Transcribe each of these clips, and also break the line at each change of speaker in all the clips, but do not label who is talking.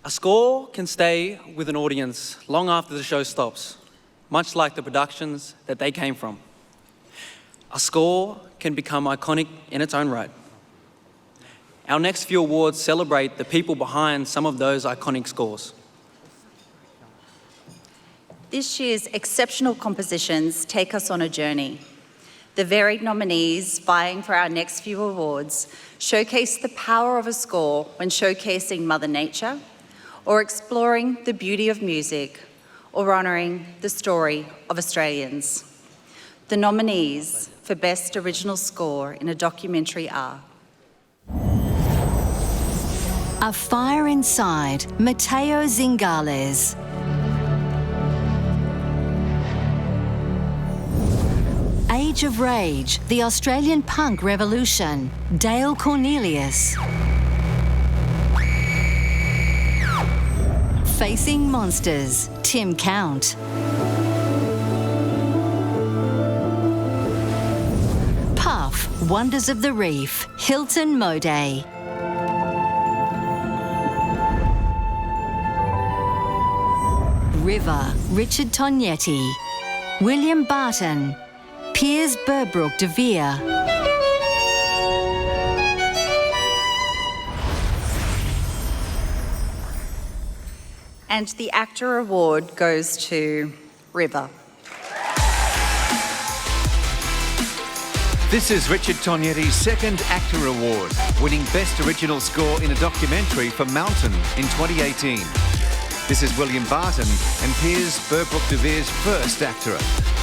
A score can stay with an audience long after the show stops, much like the productions that they came from. A score can become iconic in its own right. Our next few awards celebrate the people behind some of those iconic scores.
This year's exceptional compositions take us on a journey. The varied nominees vying for our next few awards showcase the power of a score when showcasing Mother Nature, or exploring the beauty of music, or honouring the story of Australians. The nominees for Best Original Score in a Documentary are
A Fire Inside, Matteo Zingales. Age of Rage, The Australian Punk Revolution, Dale Cornelius. Facing Monsters, Tim Count. Puff, Wonders of the Reef, Hilton Moday. River, Richard Tognetti. William Barton, Piers Burbrook de Vere.
And the AACTA award goes to River.
This is Richard Tognetti's second AACTA Award, winning Best Original Score in a Documentary for Mountain in 2018. This is William Barton and Piers Burbrook de Vere's first AACTA.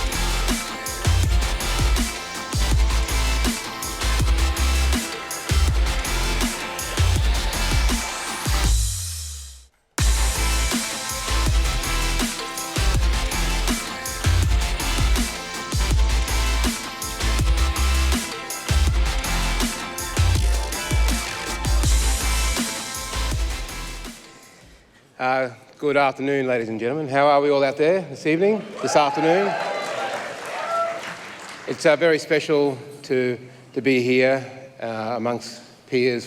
Good afternoon, ladies and gentlemen. How are we all out there this evening, this afternoon? It's very special to be here amongst peers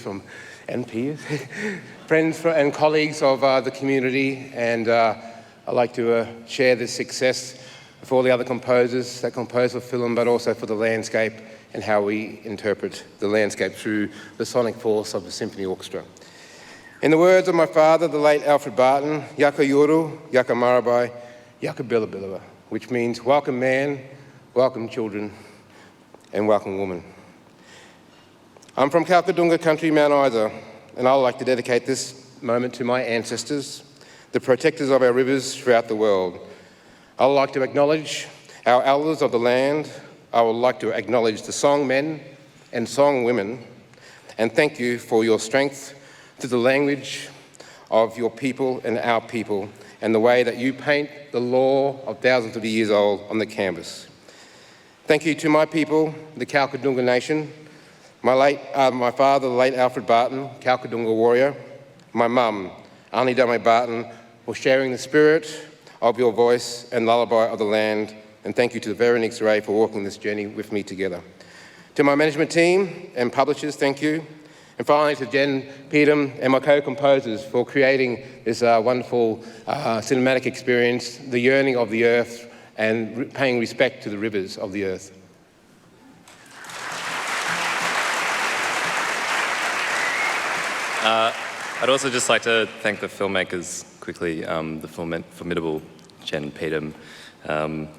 friends and colleagues of the community, and I'd like to share this success for all the other composers that compose for film, but also for the landscape and how we interpret the landscape through the sonic force of the symphony orchestra. In the words of my father, the late Alfred Barton, Yaka Yuru, Yaka Marabai, Yaka Billabillawa, which means welcome man, welcome children, and welcome woman. I'm from Kalkadunga country, Mount Isa, and I'd like to dedicate this moment to my ancestors, the protectors of our rivers throughout the world. I would like to acknowledge our elders of the land. I would like to acknowledge the song men and song women, and thank you for your strength to the language of your people and our people, and the way that you paint the lore of thousands of years old on the canvas. Thank you to my people, the Kalkadunga Nation, my father, the late Alfred Barton, Kalkadunga warrior, my mum, Arnie Dame Barton, for sharing the spirit of your voice and lullaby of the land, and thank you to the Veronique Ray for walking this journey with me together. To my management team and publishers, thank you. And finally to Jen Peterham and my co-composers for creating this wonderful cinematic experience, the yearning of the earth and paying respect to the rivers of the earth.
I'd also just like to thank the filmmakers quickly, the formidable Jen Peterham,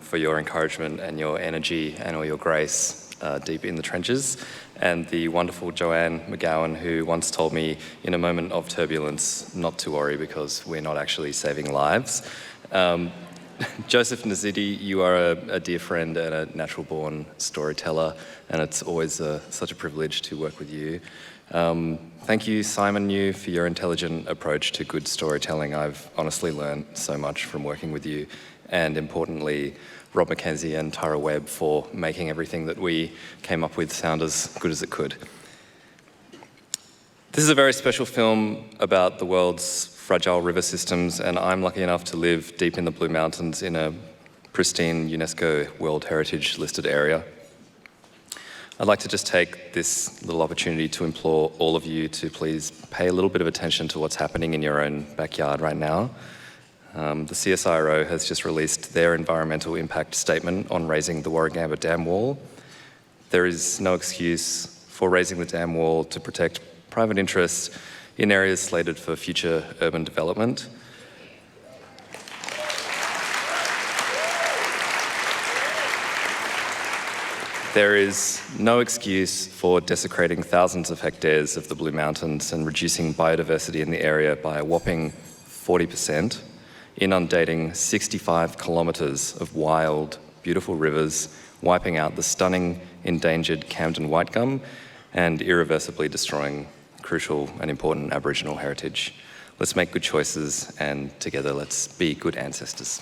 for your encouragement and your energy and all your grace deep in the trenches, and the wonderful Joanne McGowan, who once told me in a moment of turbulence not to worry because we're not actually saving lives. Joseph Nazidi, you are a dear friend and a natural-born storyteller, and it's always such a privilege to work with you. Thank you, Simon New, for your intelligent approach to good storytelling. I've honestly learned so much from working with you, and importantly, Rob McKenzie and Tyra Webb for making everything that we came up with sound as good as it could. This is a very special film about the world's fragile river systems, and I'm lucky enough to live deep in the Blue Mountains in a pristine UNESCO World Heritage listed area. I'd like to just take this little opportunity to implore all of you to please pay a little bit of attention to what's happening in your own backyard right now. The CSIRO has just released their environmental impact statement on raising the Warragamba Dam Wall. There is no excuse for raising the dam wall to protect private interests in areas slated for future urban development. There is no excuse for desecrating thousands of hectares of the Blue Mountains and reducing biodiversity in the area by a whopping 40%, inundating 65 kilometres of wild, beautiful rivers, wiping out the stunning endangered Camden whitegum and irreversibly destroying crucial and important Aboriginal heritage. Let's make good choices and together let's be good ancestors.